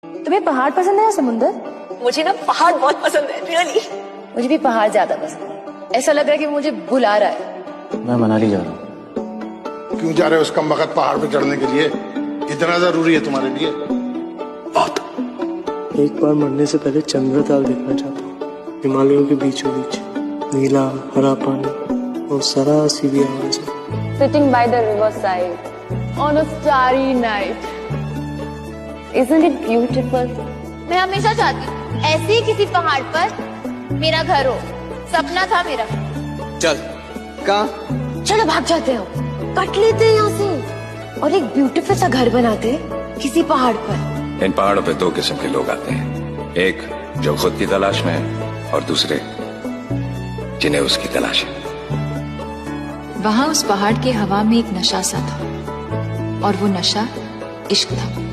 तुम्हें पहाड़ पसंद है या समुंदर? मुझे ना पहाड़ बहुत पसंद है, रियली। मुझे भी पहाड़ ज्यादा पसंद है। ऐसा लग रहा है कि मुझे बुला रहा है। मैं मनाली जा रहा हूँ। क्यों जा रहे हो उस कम वक्त पहाड़ पे चढ़ने के लिए? इतना जरूरी है तुम्हारे लिए? बहुत। एक बार मरने से पहले चंद्रताल देखना चाहता हूँ, हिमालयों के बीचों बीच, नीला हरा पानी और सरासी भी आवाज। Sitting by the riverside on a starry night. Isn't it beautiful? मैं हमेशा चाहती हूँ ऐसे ही किसी पहाड़ पर मेरा घर हो। सपना था मेरा। चल कहाँ? चलो भाग जाते हैं, कट लेते हैं यहाँ से और एक ब्यूटीफुल सा घर बनाते हैं किसी पहाड़ पर। इन पहाड़ों पे दो किस्म के लोग आते हैं, एक जो खुद की तलाश में है और दूसरे जिन्हें उसकी तलाश है। वहां उस पहाड़ की हवा में एक नशा सा था और वो नशा इश्क था।